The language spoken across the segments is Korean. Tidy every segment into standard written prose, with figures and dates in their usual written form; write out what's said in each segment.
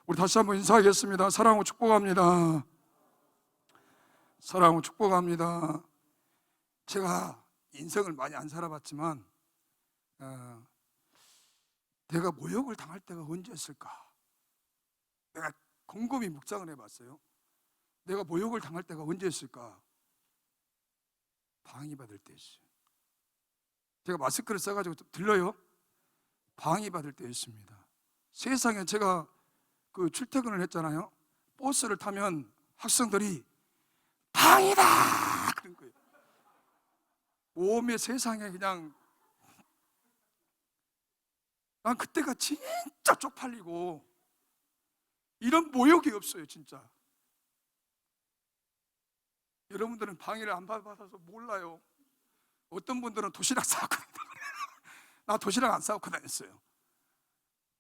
우리 다시 한번 인사하겠습니다. 사랑하고 축복합니다. 사랑하고 축복합니다. 제가 인생을 많이 안 살아봤지만 내가 모욕을 당할 때가 언제였을까? 내가 곰곰이 묵상을 해봤어요. 내가 모욕을 당할 때가 언제였을까? 방위받을 때였어요. 제가 마스크를 써가지고 들려요? 방위받을 때였습니다. 세상에 제가 출퇴근을 했잖아요. 버스를 타면 학생들이 방이다! 그런 거예요. 몸에 세상에 그냥 난 그때가 진짜 쪽팔리고 이런 모욕이 없어요, 진짜. 여러분들은 방위를 안 받아서 몰라요. 어떤 분들은 도시락 싸고 다닌다고 그래요. 나 도시락 안 싸고 다녔어요.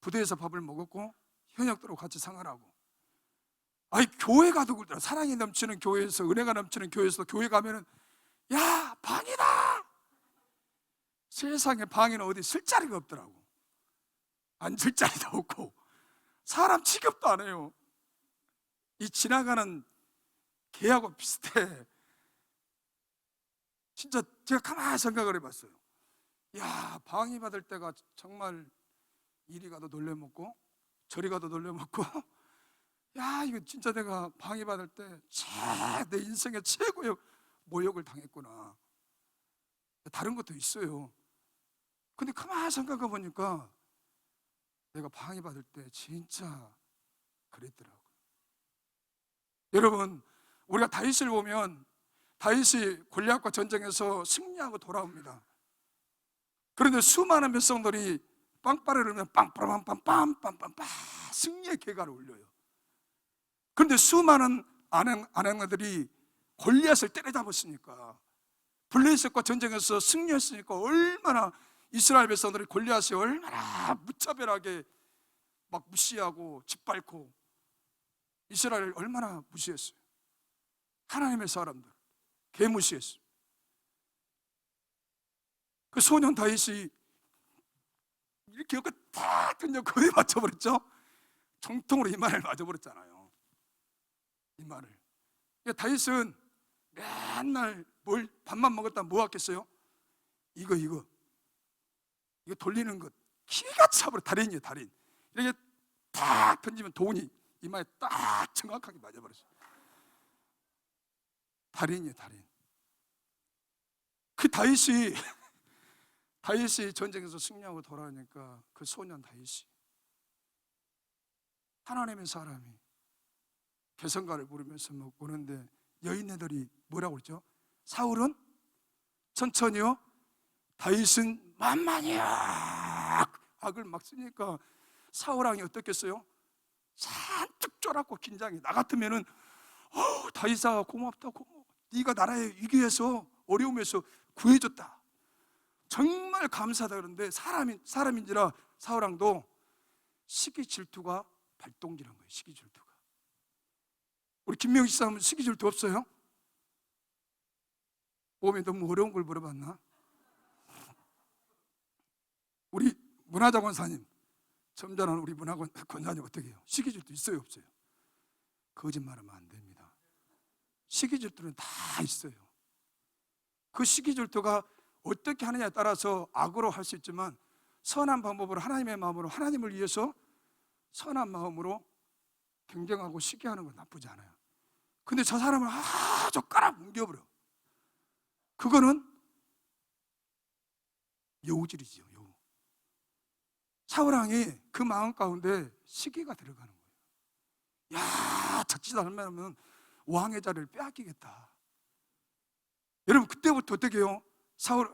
부대에서 밥을 먹었고 현역들하고 같이 생활하고. 아니, 교회 가도 그러더라. 사랑이 넘치는 교회에서, 은혜가 넘치는 교회에서 교회 가면은 야, 방이다! 세상에 방에는 어디 쓸 자리가 없더라고. 앉을 자리도 없고 사람 취급도 안 해요. 이 지나가는 개하고 비슷해. 진짜 제가 가만히 생각을 해봤어요. 야, 방위 받을 때가 정말 이리 가도 놀려먹고 저리 가도 놀려먹고 야, 이거 진짜 내가 방위 받을 때 내 인생의 최고의 모욕을 당했구나. 다른 것도 있어요. 근데 가만히 생각해 보니까 내가 방위 받을 때 진짜 그랬더라고요. 여러분, 우리가 다윗을 보면 다윗이 골리앗과 전쟁에서 승리하고 돌아옵니다. 그런데 수많은 백성들이 빵빠레를 울면 빵빠라빰빰빰빰빰빰 승리의 개가를 울려요. 그런데 수많은 아낙네들이 골리앗을 때려잡았으니까, 블레셋과 전쟁에서 승리했으니까 얼마나 이스라엘 백성들이 골리앗이 얼마나 무차별하게 막 무시하고 짓밟고 이스라엘을 얼마나 무시했어요. 하나님의 사람들 개무시했어요. 그 소년 다윗이 이렇게 옆에 탁 던져 거기에 맞춰버렸죠. 정통으로 이마를 맞아버렸잖아요. 이마를. 다윗은 맨날 뭘 밥만 먹었다 뭐 하겠어요? 이거 돌리는 것 기가 차버려. 달인이에요, 달인. 이렇게 탁 던지면 돈이 이마에 딱 정확하게 맞아버렸어요. 달인이에요, 달인. 그 다윗이 전쟁에서 승리하고 돌아오니까 그 소년 다윗이 하나님의 사람이 개성가를 부르면서 막 오는데 여인네들이 뭐라고 그랬죠? 사울은 천천히요, 다윗은 만만히요. 악을 막 쓰니까 사울왕이 어떻겠어요? 잔뜩 쫄았고 긴장이. 나 같으면은 다윗아 고맙다, 고마워. 네가 나라의 위기에서 어려움에서 구해줬다, 정말 감사하다. 그런데 사람인지라 사울왕도 시기 질투가 발동기란 거예요. 시기 질투가. 우리 김명식 사람은 시기 질투 없어요? 몸에 너무 어려운 걸 물어봤나? 우리 문화자 권사님, 점잖은 우리 문화 권사님 어떻게 해요? 시기 질투 있어요, 없어요? 거짓말하면 안 됩니다. 시기 질투는 다 있어요. 그 시기 질투가 어떻게 하느냐에 따라서 악으로 할 수 있지만 선한 방법으로, 하나님의 마음으로, 하나님을 위해서 선한 마음으로 경쟁하고 시기하는 건 나쁘지 않아요. 근데 저 사람을 아주 깔아뭉개버려. 그거는 여우질이지요, 여우. 사울왕이 그 마음 가운데 시기가 들어가는 거예요. 야, 자칫 잘못하면 왕의 자리를 빼앗기겠다. 여러분, 그때부터 어떻게 해요?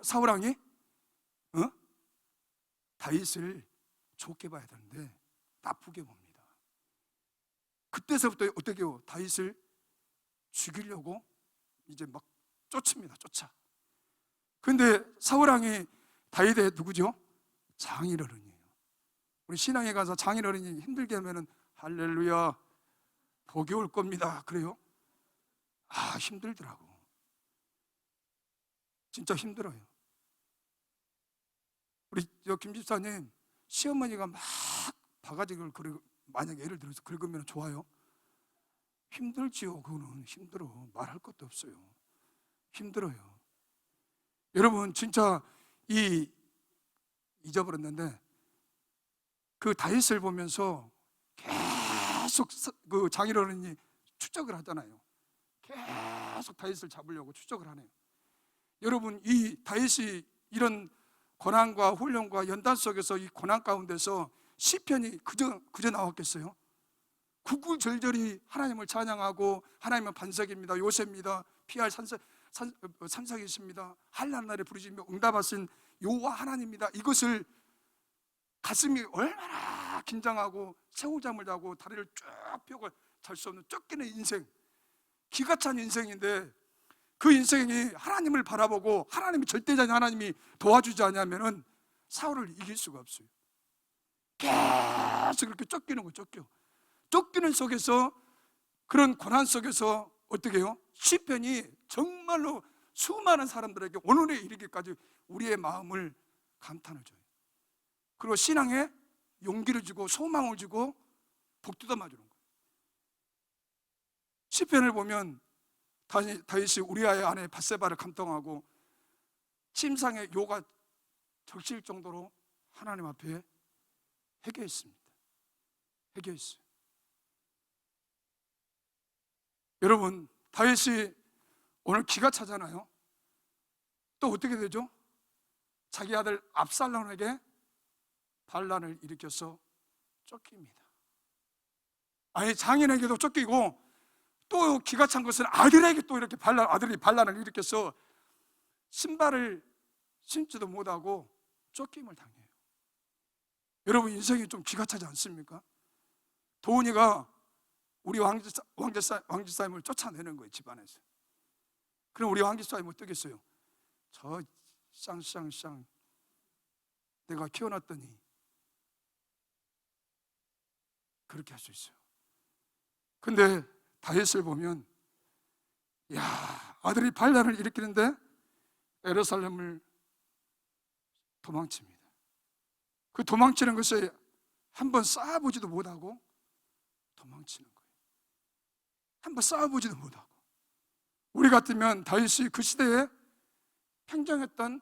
사울왕이 다윗을 좋게 봐야 되는데 나쁘게 봅니다. 그때서부터 어떻게 해요? 다윗을 죽이려고 이제 막 쫓습니다. 쫓아. 그런데 사울왕이 다윗의 누구죠? 장인어른이에요. 우리 신앙에 가서 장인어른이 힘들게 하면은 할렐루야 복이 올 겁니다 그래요? 힘들더라고. 진짜 힘들어요. 우리 김 집사님 시어머니가 막 바가지를 만약에 예를 들어서 긁으면 좋아요? 힘들지요. 그거는 힘들어. 말할 것도 없어요. 힘들어요. 여러분 진짜 잊어버렸는데 그 다윗을 보면서 계속 그 장인어른이 추적을 하잖아요. 계속 다윗을 잡으려고 추적을 하네요. 여러분 이 다윗이 이런 고난과 훈련과 연단 속에서 이 고난 가운데서 시편이 그저 나왔겠어요? 구구절절히 하나님을 찬양하고 하나님은 반석입니다, 요새입니다, 피할 산석이십니다, 한날 날에 부르시며 응답하신 여호와 하나님입니다. 이것을 가슴이 얼마나 긴장하고 새우잠을 자고 다리를 쭉 펴고 잘 수 없는 쫓기는 인생, 기가 찬 인생인데 그 인생이 하나님을 바라보고 하나님이 절대자인 하나님이 도와주지 않으면 사울을 이길 수가 없어요. 계속 그렇게 쫓기는 거 쫓기는 속에서 그런 고난 속에서 어떻게 해요? 시편이 정말로 수많은 사람들에게 오늘에 이르기까지 우리의 마음을 감탄을 줘요. 그리고 신앙에 용기를 주고 소망을 주고 복두도 맞주는 거예요. 시편을 보면 다윗이 우리아의 아내 밧세바를 감동하고 침상의 요가 적실 정도로 하나님 앞에 회개했습니다. 회개했어요. 여러분 다윗이 오늘 기가 차잖아요. 또 어떻게 되죠? 자기 아들 압살롬에게 반란을 일으켜서 쫓깁니다. 아니 장인에게도 쫓기고 또 기가 찬 것은 아들에게 또 이렇게 아들이 반란을 일으켜서 신발을 신지도 못하고 쫓김을 당해요. 여러분 인생이 좀 기가 차지 않습니까? 도훈이가 우리 왕집사님을 쫓아내는 거예요, 집안에서. 그럼 우리 왕집사님은 어떻겠어요? 저 쌍쌍쌍 내가 키워놨더니 그렇게 할 수 있어요. 근데 다윗을 보면 아들이 반란을 일으키는데 예루살렘을 도망칩니다. 그 도망치는 것을 한번 싸워보지도 못하고 도망치는 거예요. 한번 싸워보지도 못하고. 우리 같으면 다윗이 그 시대에 행정했던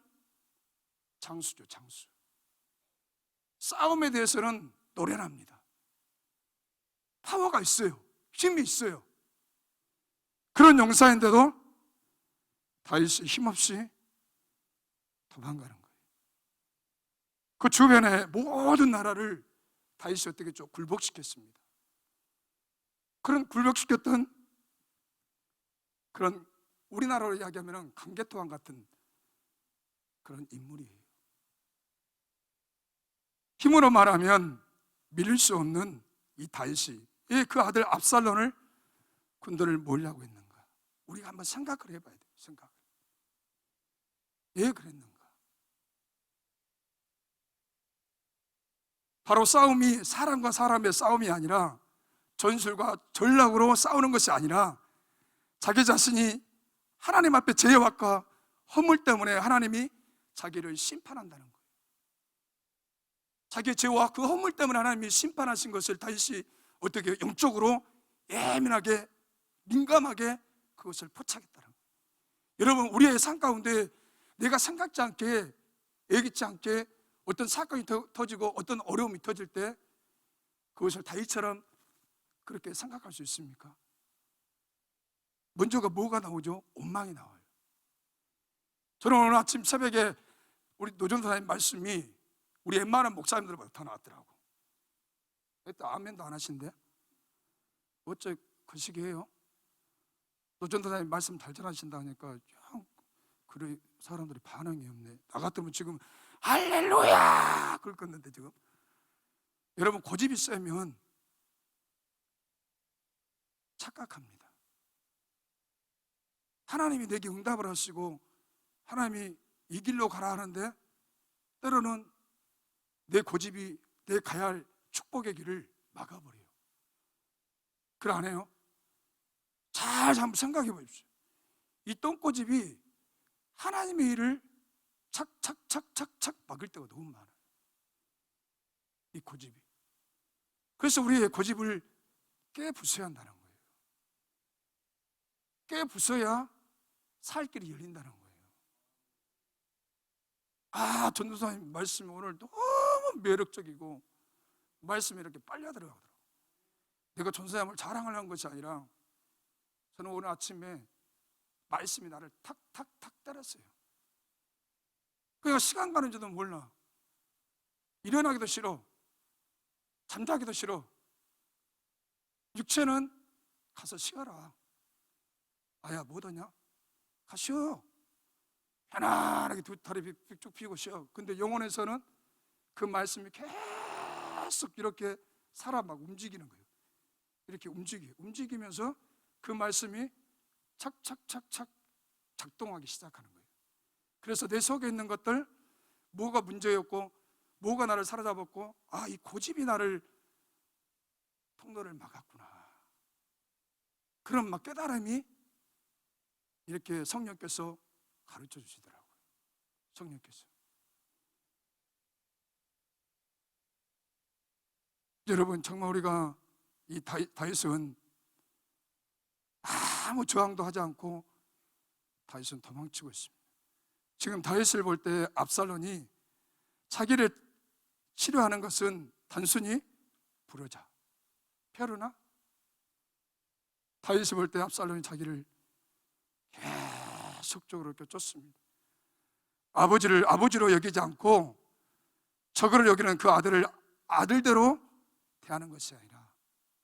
장수죠, 장수. 싸움에 대해서는 노련합니다. 파워가 있어요. 힘이 있어요. 그런 용사인데도 다윗이 힘없이 도망가는 거예요. 그 주변의 모든 나라를 다윗이 어떻게 좀 굴복시켰습니다. 그런 굴복시켰던 그런 우리나라로 이야기하면 강개토왕 같은 그런 인물이에요. 힘으로 말하면 밀릴 수 없는 이 다윗이 왜 그 아들 압살롬을 군대를 몰려고 했는가? 우리가 한번 생각을 해봐야 돼요. 생각을. 왜 그랬는가? 바로 싸움이 사람과 사람의 싸움이 아니라 전술과 전략으로 싸우는 것이 아니라 자기 자신이 하나님 앞에 죄악과 허물 때문에 하나님이 자기를 심판한다는 거예요. 자기의 죄와 그 허물 때문에 하나님이 심판하신 것을 다윗이 어떻게 영적으로 예민하게 민감하게 그것을 포착했다는 거예요. 여러분 우리의 삶 가운데 내가 생각지 않게 예기치 않게 어떤 사건이 터지고 어떤 어려움이 터질 때 그것을 다윗처럼 그렇게 생각할 수 있습니까? 먼저가 뭐가 나오죠? 원망이 나와요. 저는 오늘 아침 새벽에 우리 노전사님 말씀이 우리 웬만한 목사님들보다 더 나았더라고. 또 아멘도 안 하신대? 어째 그 시기예요? 노전사님 말씀 잘 전하신다 하니까 그래 사람들이 반응이 없네. 나 같으면 지금 할렐루야 그럴 건데 지금. 여러분 고집이 세면 착각합니다. 하나님이 내게 응답을 하시고 하나님이 이 길로 가라 하는데 때로는 내 고집이 내 가야 할 축복의 길을 막아버려요. 그래 안 해요? 잘 한번 생각해 보십시오. 이 똥고집이 하나님의 일을 착착착착착 막을 때가 너무 많아요. 이 고집이. 그래서 우리의 고집을 깨부숴야 한다는 거예요. 깨부숴야 살 길이 열린다는 거예요. 전도사님 말씀이 오늘 너무 매력적이고 말씀이 이렇게 빨려 들어가더라고요. 내가 전도사님을 자랑하려는 것이 아니라 저는 오늘 아침에 말씀이 나를 탁탁탁 때렸어요. 그러니까 시간 가는 줄도 몰라. 일어나기도 싫어. 잠자기도 싫어. 육체는 가서 쉬어라. 아야 못하냐? 가 쉬어. 편안하게 두 다리 쭉 펴고 쉬어. 근데 영혼에서는 그 말씀이 계속 이렇게 살아 막 움직이는 거예요. 이렇게 움직이면서 그 말씀이 착착착착 작동하기 시작하는 거예요. 그래서 내 속에 있는 것들, 뭐가 문제였고 뭐가 나를 사로잡았고, 이 고집이 나를 통로를 막았구나. 그런 막 깨달음이 이렇게 성령께서 가르쳐 주시더라고요. 성령께서. 여러분, 정말 우리가 이 다윗은 아무 저항도 하지 않고 다윗은 도망치고 있습니다. 지금 다윗을 볼 때 압살롬이 자기를 치료하는 것은 단순히 부르자, 펴르나? 다윗을 볼 때 압살롬이 자기를 계속적으로 이렇게 쫓습니다. 아버지를 아버지로 여기지 않고 적으로 여기는 그 아들을 아들대로 대하는 것이 아니라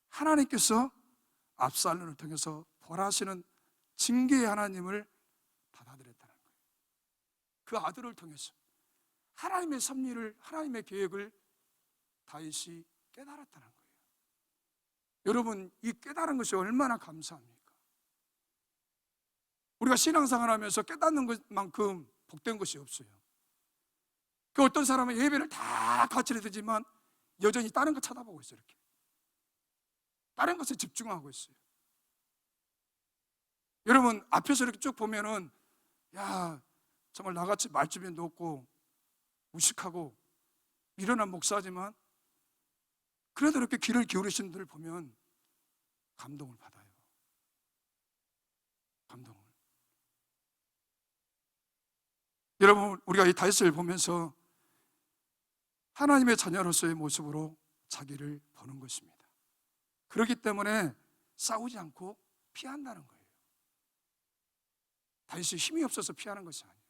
하나님께서 압살롬을 통해서 벌하시는 징계의 하나님을 받아들였다는 거예요. 그 아들을 통해서 하나님의 섭리를, 하나님의 계획을 다윗이 깨달았다는 거예요. 여러분, 이 깨달은 것이 얼마나 감사합니까? 우리가 신앙생활 하면서 깨닫는 것만큼 복된 것이 없어요. 그 어떤 사람은 예배를 다 같이 드리지만 여전히 다른 거 쳐다보고 있어요. 이렇게 다른 것에 집중하고 있어요. 여러분, 앞에서 이렇게 쭉 보면은 정말 나같이 말주변도 없고 무식하고 미련한 목사지만 그래도 이렇게 귀를 기울이신 분들 보면 감동을 받아요. 감동을. 여러분, 우리가 이 다윗을 보면서 하나님의 자녀로서의 모습으로 자기를 보는 것입니다. 그렇기 때문에 싸우지 않고 피한다는 거예요. 다윗이 힘이 없어서 피하는 것이 아니에요.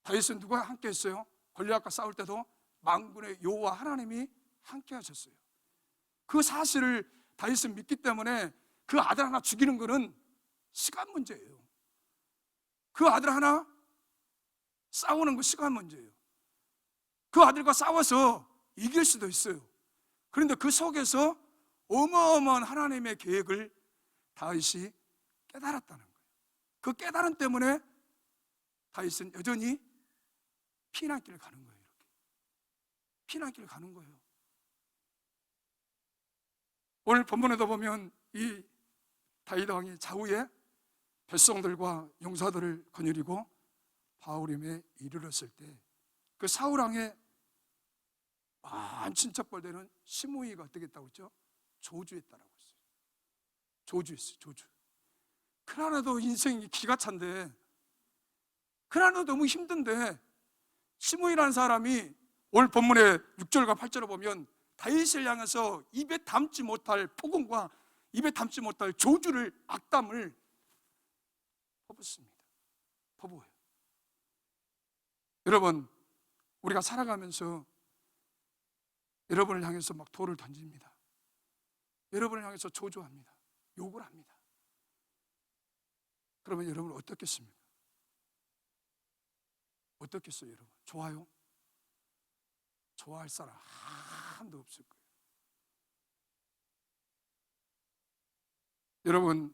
다윗은 누가 함께 했어요? 골리앗과 싸울 때도 만군의 여호와 하나님이 함께 하셨어요. 그 사실을 다윗은 믿기 때문에 그 아들 하나 죽이는 것은 시간 문제예요. 그 아들 하나 싸우는 거 시간 문제예요. 그 아들과 싸워서 이길 수도 있어요. 그런데 그 속에서 어마어마한 하나님의 계획을 다윗이 깨달았다는 거예요. 그 깨달음 때문에 다윗은 여전히 피난길을 가는 거예요. 이렇게 피난길을 가는 거예요. 오늘 본문에도 보면 이 다윗 왕이 좌우에 백성들과 용사들을 거느리고 바후림에 이르렀을 때 그 사울 왕의 친척벌되는 시므이가 어떻게 했다고 했죠? 조주했다라고 했어요. 조주했어요. 조주. 그나마도 인생이 기가 찬데, 그나마도 너무 힘든데 시므이라는 사람이 오늘 본문의 6절과 8절을 보면 다윗을 향해서 입에 담지 못할 폭언과 입에 담지 못할 조주를, 악담을 퍼붓습니다. 퍼부어요. 여러분, 우리가 살아가면서 여러분을 향해서 막 돌을 던집니다. 여러분을 향해서 조주합니다. 욕을 합니다. 그러면 여러분 어떻겠습니까? 어떻겠어요, 여러분? 좋아요? 좋아할 사람 한도 없을 거예요. 여러분,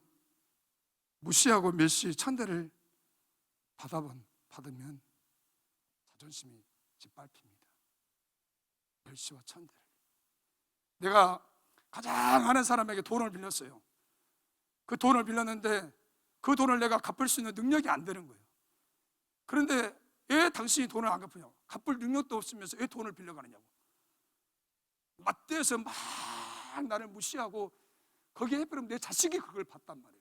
무시하고 멸시, 천대를 받으면 자존심이 짓밟힙니다. 멸시와 천대를. 내가 가장 아는 사람에게 돈을 빌렸어요. 그 돈을 빌렸는데 그 돈을 내가 갚을 수 있는 능력이 안 되는 거예요. 그런데 왜 당신이 돈을 안 갚으냐고, 갚을 능력도 없으면서 왜 돈을 빌려가느냐고. 맞대어서 막 나를 무시하고 거기에 해버리면 내 자식이 그걸 봤단 말이에요.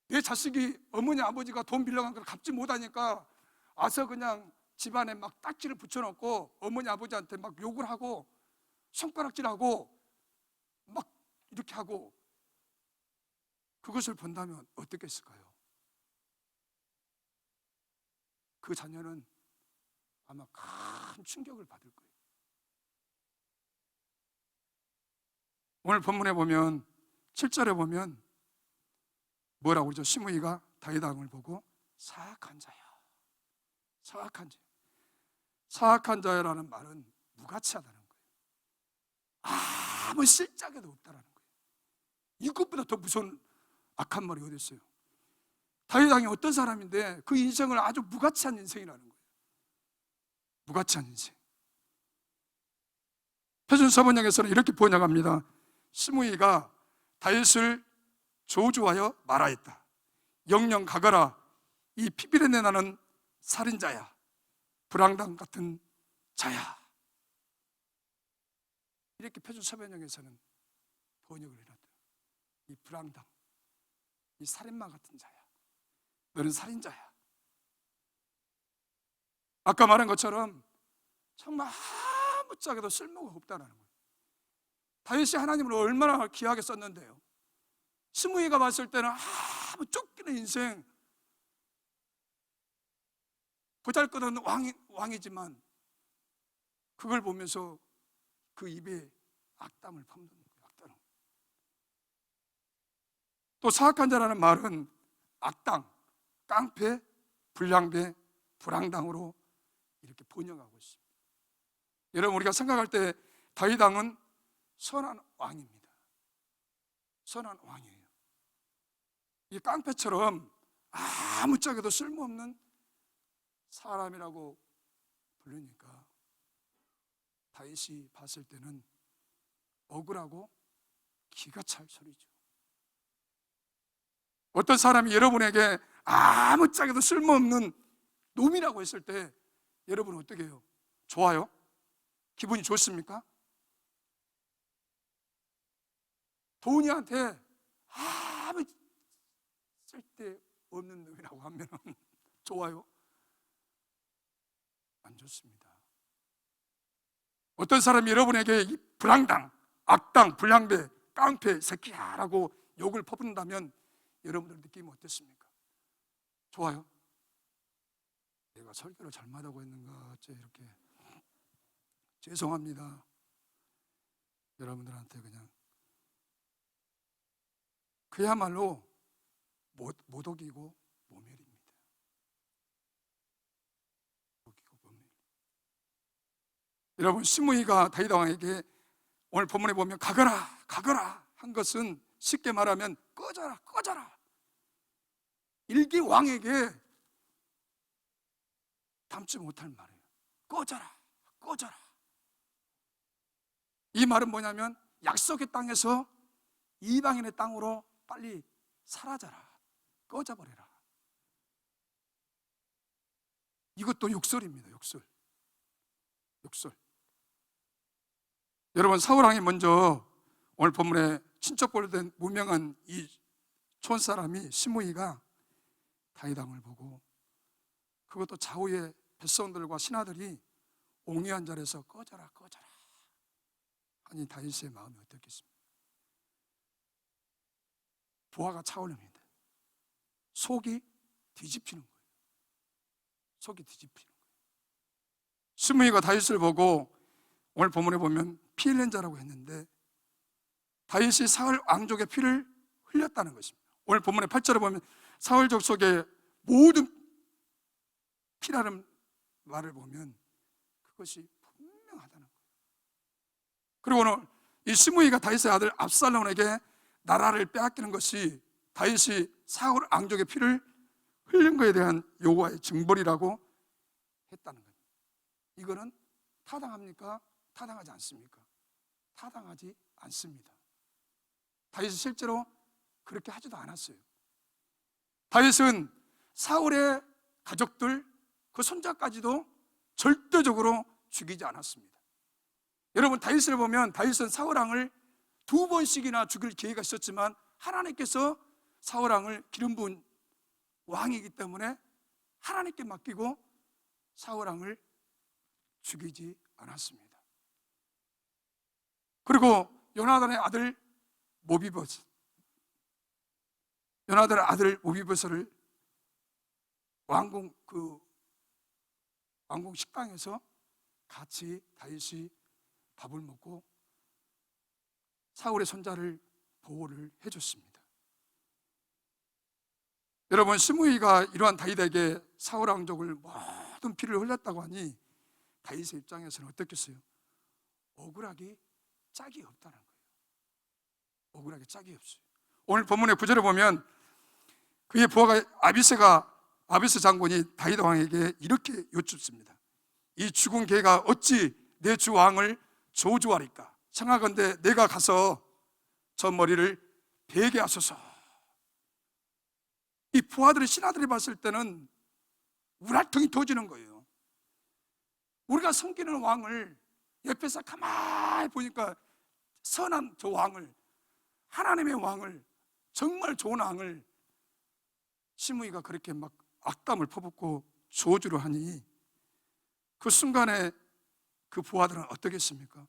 내 자식이 어머니 아버지가 돈 빌려간 걸 갚지 못하니까 와서 그냥 집안에 막 딱지를 붙여놓고 어머니 아버지한테 막 욕을 하고 손가락질하고 막 이렇게 하고, 그것을 본다면 어떻겠을까요? 그 자녀는 아마 큰 충격을 받을 거예요. 오늘 본문에 보면 7절에 보면 뭐라고 그러죠? 시므이가 다윗 왕을 보고 사악한 자야, 사악한 자. 사악한 자라는 말은 무가치하다는 거예요. 아무 실짝에도 없다라는 거예요. 이것보다 더 무서운 악한 말이 어디 있어요? 다윗 왕이 어떤 사람인데 그 인생을 아주 무가치한 인생이라는 거예요. 무가치한 인생. 표준서번역에서는 이렇게 번역합니다. 시므이가 다윗을 저주하여 말하였다. 영영 가거라, 이 피비린내 나는 살인자야, 불황당 같은 자야. 이렇게 표준서번역에서는 번역을 해놨다. 이 불황당, 이 살인마 같은 자야, 너는 살인자야. 아까 말한 것처럼 정말 아무짝에도 쓸모가 없다는 거예요. 다윗이 하나님을 얼마나 귀하게 썼는데요. 스무이가 봤을 때는 아무 쫓기는 인생, 보잘것없는 왕이지만 그걸 보면서 그 입에 악담을 품는 거예요. 악담. 또 사악한 자라는 말은 악당, 깡패, 불량배, 불황당으로 이렇게 번역하고 있습니다. 여러분, 우리가 생각할 때 다윗 왕은 선한 왕입니다. 선한 왕이에요. 이 깡패처럼 아무짝에도 쓸모없는 사람이라고 부르니까 다윗이 봤을 때는 억울하고 기가 찰 소리죠. 어떤 사람이 여러분에게 아무짝에도 쓸모없는 놈이라고 했을 때 여러분은 어떻게 해요? 좋아요? 기분이 좋습니까? 도훈이한테 아무 쓸데없는 놈이라고 하면 좋아요? 안 좋습니다. 어떤 사람이 여러분에게 이 불황당, 악당, 불량배, 깡패, 새끼야라고 욕을 퍼붓는다면 여러분들 느낌이 어떻습니까? 좋아요? 내가 설교를 잘못하고 있는가 어째 이렇게 죄송합니다. 여러분들한테 그냥 그야말로 모독이고 모멸입니다. 모독이고 모멸. 여러분, 시므이가 다윗 왕에게 오늘 본문에 보면 가거라, 가거라 한 것은 쉽게 말하면 꺼져라, 꺼져라. 일개 왕에게 담지 못할 말이에요. 꺼져라, 꺼져라. 이 말은 뭐냐면 약속의 땅에서 이방인의 땅으로 빨리 사라져라, 꺼져버려라. 이것도 욕설입니다. 욕설. 욕설. 여러분, 사울왕이 먼저 오늘 본문에 친척벌로 된 무명한 이 촌사람이 시므이가 다윗 왕을 보고, 그것도 좌우의 백성들과 신하들이 옹유한 자리에서 꺼져라, 꺼져라 하니 다윗의 마음이 어떻겠습니까? 부하가 차오릅니다. 속이 뒤집히는 거예요. 속이 뒤집히는 거예요. 시므이가 다윗을 보고 오늘 본문에 보면 피 흘린 자라고 했는데 다윗이 사울 왕족의 피를 흘렸다는 것입니다. 오늘 본문의 8절에 보면 사울 족속의 모든 피라는 말을 보면 그것이 분명하다는 거예요. 그리고 오늘 이 시므이가 다윗의 아들 압살롬에게 나라를 빼앗기는 것이 다윗이 사울 왕족의 피를 흘린 것에 대한 여호와의 징벌이라고 했다는 거예요. 이거는 타당합니까? 타당하지 않습니까? 타당하지 않습니다. 다윗이 실제로 그렇게 하지도 않았어요. 다윗은 사울의 가족들, 그 손자까지도 절대적으로 죽이지 않았습니다. 여러분, 다윗을 보면 다윗은 사울왕을 2번씩이나 죽일 기회가 있었지만 하나님께서 사울왕을 기름 부은 왕이기 때문에 하나님께 맡기고 사울왕을 죽이지 않았습니다. 그리고 요나단의 아들 모비보셋을 왕궁 식당에서 같이 다윗이 밥을 먹고 사울의 손자를 보호를 해줬습니다. 여러분, 시므이가 이러한 다윗에게 사울 왕족을 모든 피를 흘렸다고 하니 다윗의 입장에서는 어떻겠어요? 억울하기 짝이 없다는 거예요. 억울하기 짝이 없어요. 오늘 본문의 구절을 보면 그의 부하가 아비스 장군이 다윗 왕에게 이렇게 여쭙습니다. 이 죽은 개가 어찌 내 주 왕을 저주하리까? 청하건대 내가 가서 저 머리를 베게 하소서. 이 부하들이, 신하들이 봤을 때는 우라통이 터지는 거예요. 우리가 섬기는 왕을 옆에서 가만히 보니까 선한 저 왕을, 하나님의 왕을, 정말 좋은 왕을 시므이가 그렇게 막 악담을 퍼붓고 저주를 하니 그 순간에 그 부하들은 어떻겠습니까?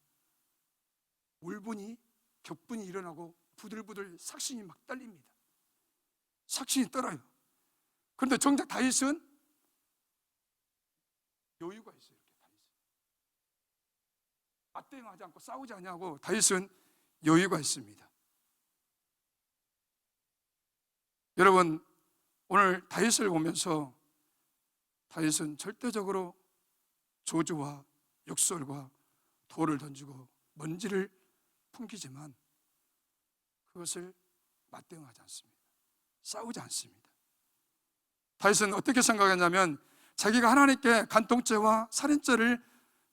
울분이, 격분이 일어나고 부들부들 삭신이 막 떨립니다. 삭신이 떨어요. 그런데 정작 다윗은 여유가 있어요. 맞대응하지 않고 싸우지 않냐고 다윗은 여유가 있습니다. 여러분, 오늘 다윗을 보면서 다윗은 절대적으로 저주와 욕설과 돌을 던지고 먼지를 풍기지만 그것을 맞대응하지 않습니다. 싸우지 않습니다. 다윗은 어떻게 생각했냐면 자기가 하나님께 간통죄와 살인죄를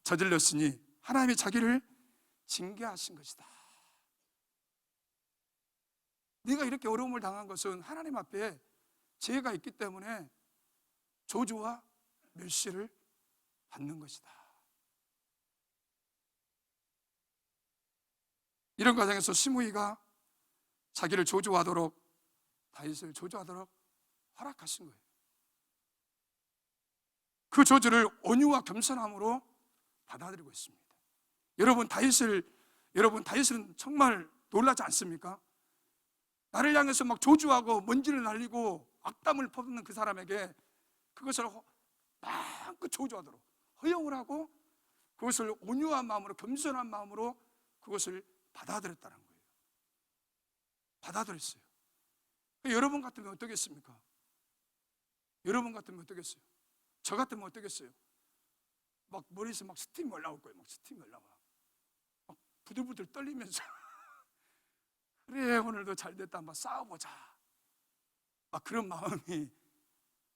저질렀으니 하나님이 자기를 징계하신 것이다. 네가 이렇게 어려움을 당한 것은 하나님 앞에 죄가 있기 때문에 저주와 멸시를 받는 것이다. 이런 과정에서 시므이가 자기를 저주하도록, 다윗을 저주하도록 허락하신 거예요. 그 저주를 온유와 겸손함으로 받아들이고 있습니다. 여러분, 다윗은 정말 놀라지 않습니까? 나를 향해서 막 저주하고 먼지를 날리고 악담을 퍼붓는 그 사람에게 그것을 마음껏 저주하도록 허용을 하고 그것을 온유한 마음으로, 겸손한 마음으로 그것을 받아들였다는 거예요. 받아들였어요. 여러분 같으면 어떻겠습니까? 여러분 같으면 어떻겠어요? 저 같으면 어떻겠어요? 막 머리에서 막 스팀이 올라올 거예요. 막 스팀이 올라와. 막 부들부들 떨리면서 그래, 오늘도 잘 됐다, 한번 싸워보자. 막 그런 마음이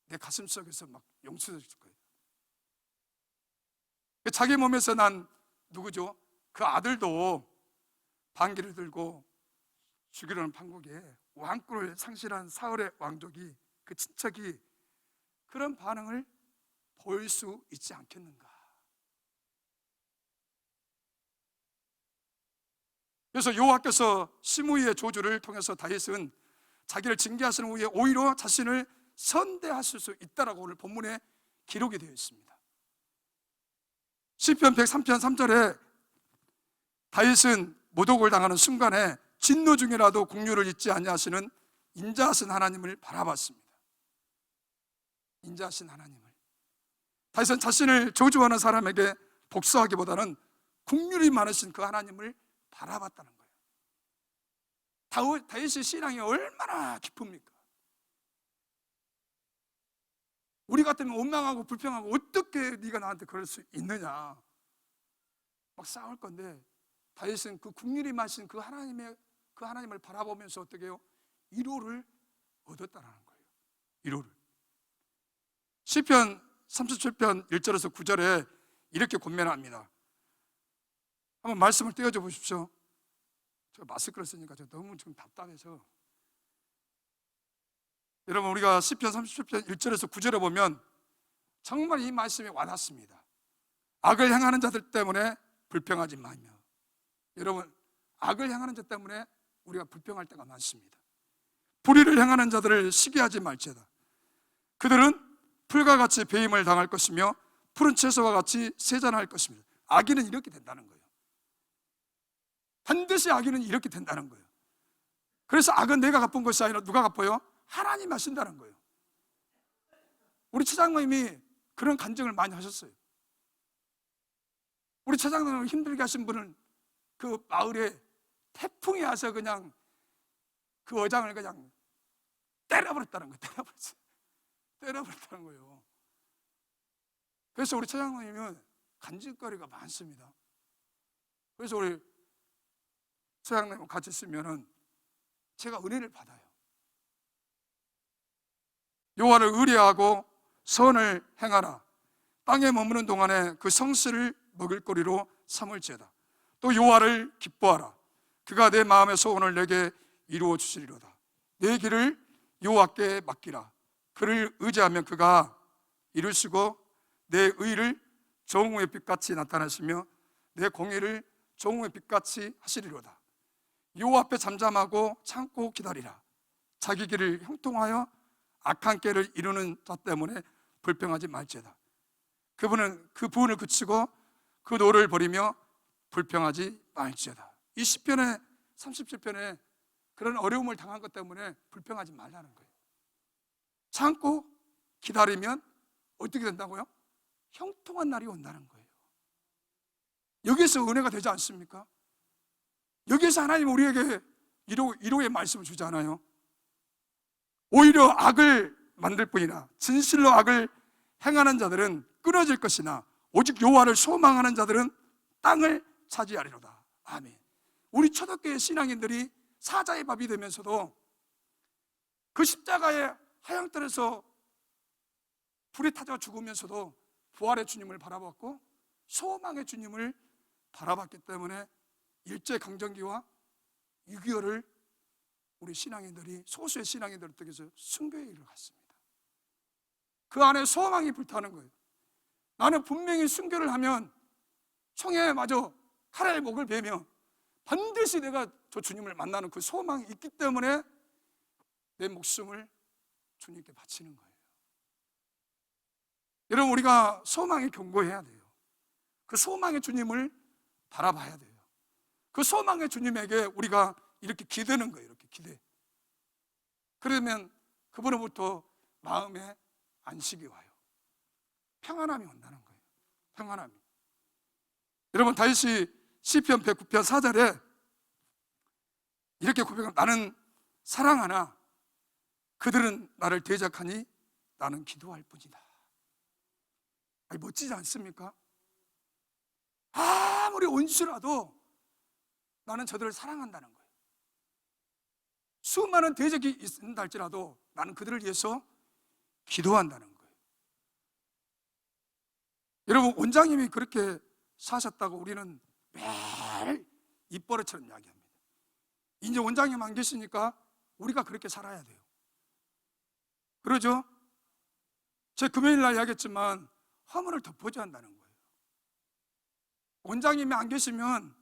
내 가슴 속에서 막 용서될 거예요. 자기 몸에서 난 누구죠? 그 아들도 반기를 들고 죽이려는 판국에 왕권을 상실한 사울의 왕족이, 그 친척이 그런 반응을 보일 수 있지 않겠는가? 그래서 여호와께서 시므이의 저주를 통해서 다윗은 자기를 징계하신 후에 오히려 자신을 선대하실 수 있다라고 오늘 본문에 기록이 되어 있습니다. 시편 103편 3절에 다윗은 모독을 당하는 순간에 진노 중이라도 긍휼을 잊지 아니하시는 인자하신 하나님을 바라봤습니다. 인자하신 하나님을. 다윗은 자신을 저주하는 사람에게 복수하기보다는 긍휼이 많으신 그 하나님을 바라봤다는 거예요. 다윗의 신앙이 얼마나 깊습니까? 우리 같으면 원망하고 불평하고 어떻게 네가 나한테 그럴 수 있느냐 막 싸울 건데, 다윗은 그 긍휼이 많으신 그 하나님을 바라보면서 어떻게 해요? 위로를 얻었다는 거예요. 위로를. 시편 37편 1절에서 9절에 이렇게 권면합니다. 한번 말씀을 떼어줘 보십시오. 제가 마스크를 쓰니까 제가 너무 좀 답답해서. 여러분, 우리가 시편 37편 1절에서 9절에 보면 정말 이 말씀이 와닿습니다. 악을 행하는 자들 때문에 불평하지 말며. 여러분, 악을 행하는 자 때문에 우리가 불평할 때가 많습니다. 불의를 행하는 자들을 시기하지 말지어다. 그들은 풀과 같이 배임을 당할 것이며 푸른 채소와 같이 세잔할 것입니다. 악인은 이렇게 된다는 거예요. 반드시 악인은 이렇게 된다는 거예요. 그래서 악은 내가 갚은 것이 아니라 누가 갚아요? 하나님 하신다는 거예요. 우리 처장님이 그런 간증을 많이 하셨어요. 우리 처장님을 힘들게 하신 분은 그 마을에 태풍이 와서 그냥 그 어장을 그냥 때려버렸다는 거예요. 때려버렸다는 거예요. 그래서 우리 처장님은 간증거리가 많습니다. 그래서 우리 처장님 같이 있으면은 제가 은혜를 받아요. 여호와를 의뢰하고 선을 행하라. 땅에 머무는 동안에 그 성실을 먹을거리로 삼을지어다. 또 여호와를 기뻐하라. 그가 내 마음의 소원을 내게 이루어 주시리로다. 내 길을 여호와께 맡기라. 그를 의지하면 그가 이루시고 내 의를 정오의 빛같이 나타내시며 내 공의를 정오의 빛같이 하시리로다. 여호와 앞에 잠잠하고 참고 기다리라. 자기 길을 형통하여 악한 꾀를 이루는 자 때문에 불평하지 말지어다. 그분은 그 부은을 그치고 그 노를 버리며 불평하지 말지어다. 이 시편에 37편에 그런 어려움을 당한 것 때문에 불평하지 말라는 거예요. 참고 기다리면 어떻게 된다고요? 형통한 날이 온다는 거예요. 여기서 은혜가 되지 않습니까? 여기서 하나님 우리에게 위로의 말씀을 주잖아요. 오히려 악을 만들 뿐이나 진실로 악을 행하는 자들은 끊어질 것이나 오직 여호와를 소망하는 자들은 땅을 차지하리로다. 아멘. 우리 초대교회 신앙인들이 사자의 밥이 되면서도 그 십자가의 하향떨에서 불에 타져 죽으면서도 부활의 주님을 바라봤고 소망의 주님을 바라봤기 때문에 일제강점기와 6.25를 우리 신앙인들이, 소수의 신앙인들을 통해서 순교의 일을 갔습니다. 그 안에 소망이 불타는 거예요. 나는 분명히 순교를 하면 총에 맞아 칼에 목을 베며 반드시 내가 저 주님을 만나는 그 소망이 있기 때문에 내 목숨을 주님께 바치는 거예요. 여러분, 우리가 소망에 견고해야 돼요. 그 소망의 주님을 바라봐야 돼요. 그 소망의 주님에게 우리가 이렇게 기대는 거예요. 이렇게 기대. 그러면 그분으로부터 마음에 안식이 와요. 평안함이 온다는 거예요. 평안함이. 여러분, 다윗이 시편 109편 4절에 이렇게 고백합니다. 나는 사랑하나 그들은 나를 대적하니 나는 기도할 뿐이다. 아니, 멋지지 않습니까? 아무리 원수라도 나는 저들을 사랑한다는 거예요. 수많은 대적이 있는다 할지라도 나는 그들을 위해서 기도한다는 거예요. 여러분, 원장님이 그렇게 사셨다고 우리는 매일 입버릇처럼 이야기합니다. 이제 원장님 안 계시니까 우리가 그렇게 살아야 돼요. 그러죠? 제 금요일 날 이야기했지만 허물을 덮어줘야 한다는 거예요. 원장님이 안 계시면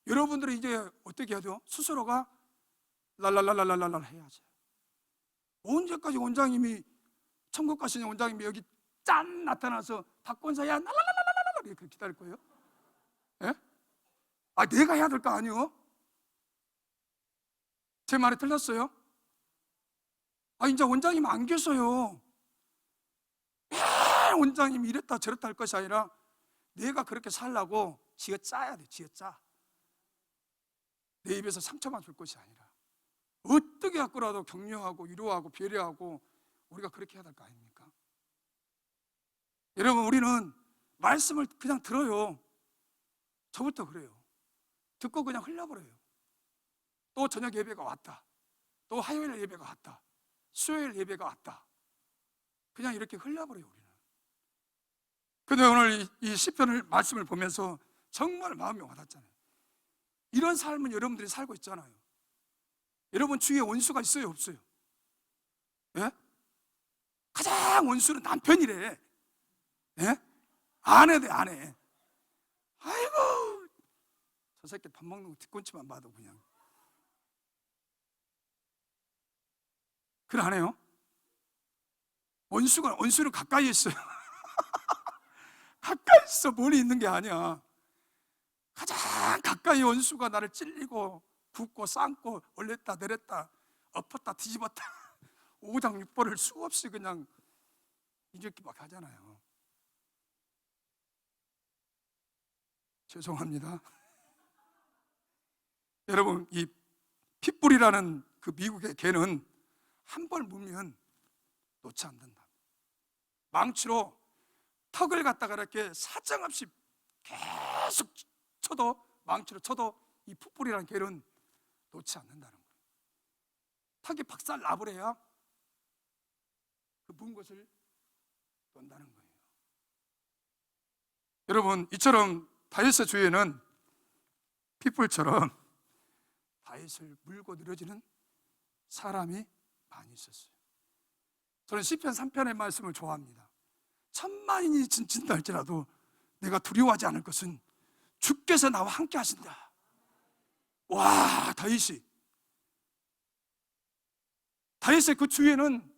여러분들이 이제 어떻게 해야 돼요? 스스로가 랄랄랄랄랄랄 해야지. 언제까지 원장님이, 천국 가시는 원장님이 여기 짠 나타나서 박권사야 랄랄랄랄랄 이렇게 기다릴 거예요? 예? 아, 내가 해야 될 거 아니요? 제 말이 틀렸어요? 아, 이제 원장님 안 계셔요. 매일 원장님이 이랬다 저랬다 할 것이 아니라 내가 그렇게 살라고 지어 짜야 돼. 지어 짜. 내 입에서 상처만 줄 것이 아니라 어떻게 갖고라도 격려하고 위로하고 배려하고 우리가 그렇게 해야 될 거 아닙니까? 여러분, 우리는 말씀을 그냥 들어요. 저부터 그래요. 듣고 그냥 흘려버려요. 또 저녁 예배가 왔다. 또 화요일 예배가 왔다. 수요일 예배가 왔다. 그냥 이렇게 흘려버려요, 우리는. 근데 오늘 이 시편을 말씀을 보면서 정말 마음이 와닿잖아요. 이런 삶은 여러분들이 살고 있잖아요. 여러분 주위에 원수가 있어요, 없어요? 예? 가장 원수는 남편이래. 예? 아내돼, 아내. 저 새끼 밥 먹는 거 뒤꿈치만 봐도 그냥. 그래 안 해요? 원수는 가까이 있어요. 가까이 있어. 멀리 있는 게 아니야. 가장 가까이 원수가 나를 찔리고 붓고 삶고 올렸다 내렸다 엎었다 뒤집었다 오장육부를 수없이 그냥 이렇게 막 하잖아요. 죄송합니다. 여러분, 이 핏불이라는 그 미국의 개는 한 번 물면 놓지 않는다. 망치로 턱을 갖다가 이렇게 사정없이 계속 쳐도, 망치로 쳐도 이 풋불이라는 개는 놓지 않는다는 거예요. 턱이 박살 나버려야 그 문 것을 논다는 거예요. 여러분, 이처럼 다윗의 주위에는 핏불처럼 다윗을 물고 늘어지는 사람이 많이 있었어요. 저는 시편 3편의 말씀을 좋아합니다. 천만인이 진친다 할지라도 내가 두려워하지 않을 것은 주께서 나와 함께 하신다. 와, 다윗의 그 주위에는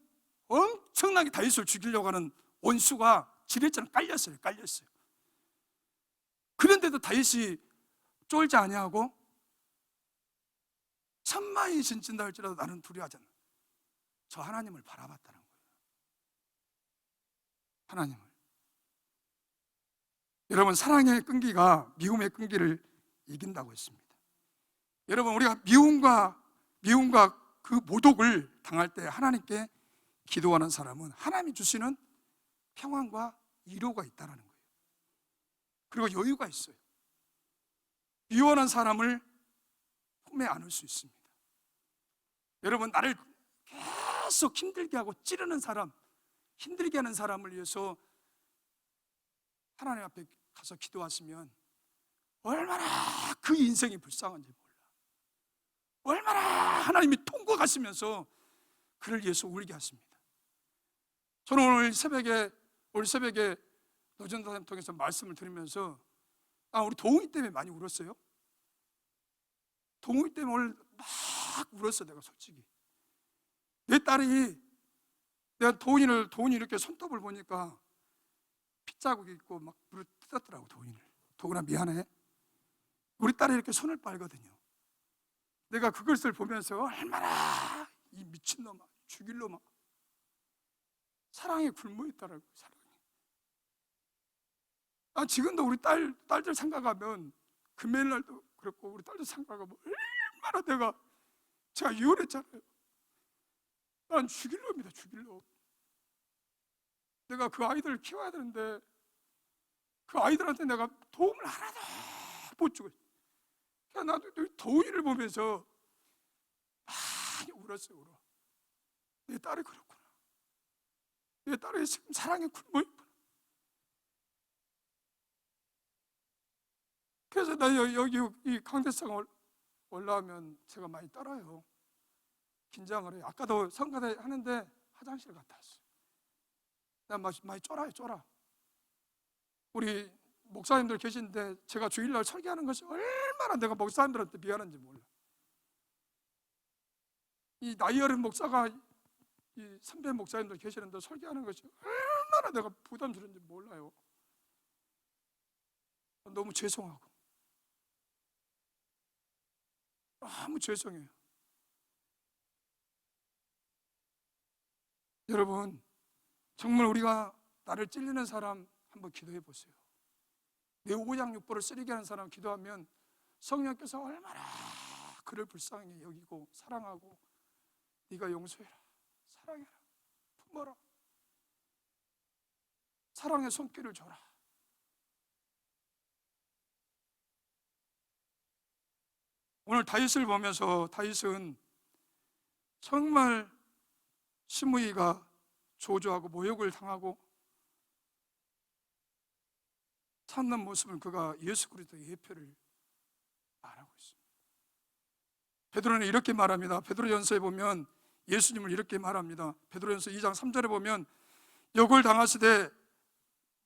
엄청나게 다윗을 죽이려고 하는 원수가 지뢰처럼 깔렸어요. 그런데도 다윗이 쫄지 아니하고 천만이 진친다 할지라도 나는 두려워하지 않는다. 저 하나님을 바라봤다는 거예요. 하나님을. 여러분, 사랑의 끈기가 미움의 끈기를 이긴다고 했습니다. 여러분, 우리가 미움과 그 모독을 당할 때 하나님께 기도하는 사람은 하나님이 주시는 평안과 위로가 있다는 거예요. 그리고 여유가 있어요. 미워하는 사람을 품에 안을 수 있습니다. 여러분, 나를 계속 힘들게 하고 찌르는 사람, 힘들게 하는 사람을 위해서 하나님 앞에 가서 기도하시면 얼마나 그 인생이 불쌍한지 몰라. 얼마나 하나님이 통곡하시면서 그를 위해서 울게 하십니다. 저는 오늘 새벽에 노전사님 통해서 말씀을 들으면서 우리 도웅이 때문에 많이 울었어요. 도웅이 때문에 오늘 막 울었어. 내가 솔직히 내 딸이, 내가 도훈이 이렇게 손톱을 보니까 핏자국이 있고 막 물을 뜯었더라고. 도훈아 미안해. 우리 딸이 이렇게 손을 빨거든요. 내가 그것을 보면서 얼마나 이 미친놈아, 죽일 놈아, 사랑에 굶어있다라고. 사랑에. 지금도 우리 딸들 생각하면, 금요일 날도 그렇고 우리 딸들 생각하면 얼마나 제가 이혼했잖아요. 난 죽일 놈이다, 죽일 놈. 내가 그 아이들을 키워야 되는데 그 아이들한테 내가 도움을 하나도 못 주고, 그러니까 나도 도훈이를 보면서 많이 울었어요. 울어. 내 딸이 그렇구나. 내 딸이 지금 사랑에 굶어 있구나. 그래서 나 여기 이 강대상 올라오면 제가 많이 떨어요. 긴장을 해요. 아까도 성가대 하는데 화장실 갔다 왔어요. 내가 많이 쫄아. 우리 목사님들 계신데 제가 주일날 설교하는 것이 얼마나 내가 목사님들한테 미안한지 몰라. 이 나이 어린 목사가, 이 선배 목사님들 계시는데 설교하는 것이 얼마나 내가 부담스러운지 몰라요. 너무 죄송하고 너무 죄송해요. 여러분, 정말 우리가 나를 찔리는 사람 한번 기도해 보세요. 내 오장육부를 쓰리게 하는 사람 기도하면 성령께서 얼마나 그를 불쌍히 여기고 사랑하고, 네가 용서해라, 사랑해라, 품어라, 사랑의 손길을 줘라. 오늘 다윗을 보면서 다윗은 정말 시므이가 조조하고 모욕을 당하고 찾는 모습을 그가 예수 그리스도의 예표를 말하고 있습니다. 베드로는 이렇게 말합니다. 베드로전서에 보면 예수님을 이렇게 말합니다. 베드로전서 2장 3절에 보면 욕을 당하시되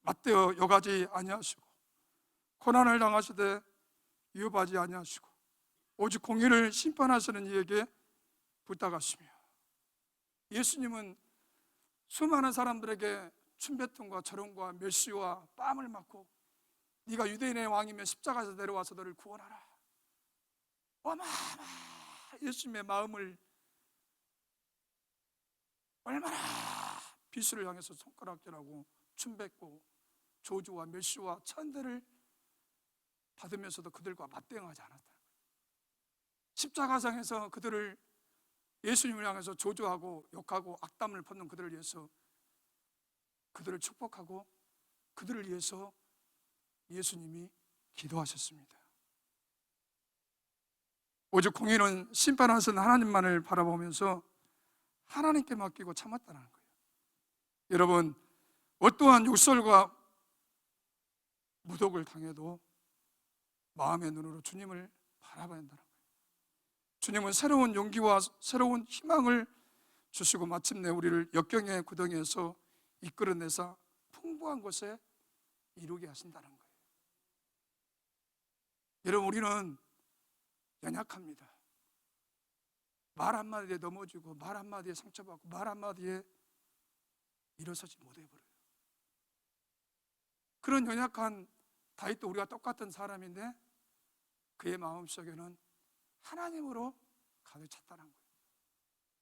맞대어 욕하지 아니하시고 고난을 당하시되 위협하지 아니하시고 오직 공의를 심판하시는 이에게 부탁하시며, 예수님은 수많은 사람들에게 춤배통과 절언과 멸시와 뺨을 맞고 네가 유대인의 왕이면 십자가에서 내려와서 너를 구원하라, 어마어마 예수님의 마음을 얼마나 비수를 향해서 손가락질하고 춤뱉고 조주와 멸시와 천대를 받으면서도 그들과 맞대응하지 않았다는 거예요. 십자가상에서 그들을, 예수님을 향해서 조주하고 욕하고 악담을 퍼는 그들을 위해서 그들을 축복하고 그들을 위해서 예수님이 기도하셨습니다. 오직 공의는 심판하신 하나님만을 바라보면서 하나님께 맡기고 참았다는 거예요. 여러분, 어떠한 욕설과 무독을 당해도 마음의 눈으로 주님을 바라봐야 한다는 거예요. 주님은 새로운 용기와 새로운 희망을 주시고 마침내 우리를 역경의 구덩이에서 이끌어내사 풍부한 곳에 이루게 하신다는 거예요. 여러분, 우리는 연약합니다. 말 한마디에 넘어지고 말 한마디에 상처받고 말 한마디에 일어서지 못해버려요. 그런 연약한 다윗도 우리가 똑같은 사람인데 그의 마음속에는 하나님으로 가득 찼다는 거예요.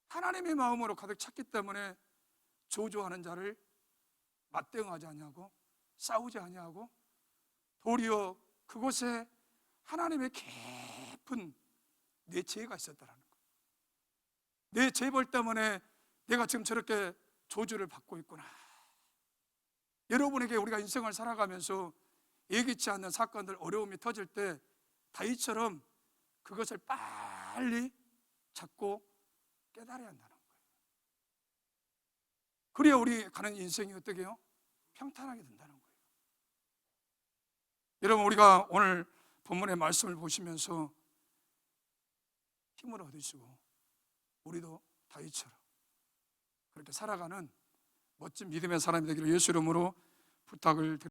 하나님의 마음으로 가득 찼기 때문에 저주하는 자를 맞대응하지 아니하고 싸우지 아니하고 도리어 그곳에 하나님의 깊은 내 죄가 있었다는 거예요. 내 죄벌 때문에 내가 지금 저렇게 저주를 받고 있구나. 여러분에게 우리가 인생을 살아가면서 예기치 않는 사건들, 어려움이 터질 때 다윗처럼 그것을 빨리 잡고 깨달아야 한다는 거예요. 그래야 우리 가는 인생이 어떻게 해요? 평탄하게 된다는 거예요. 여러분, 우리가 오늘 본문의 말씀을 보시면서 힘을 얻으시고 우리도 다윗처럼 그렇게 살아가는 멋진 믿음의 사람이 되기를 예수 이름으로 부탁을 드립니다.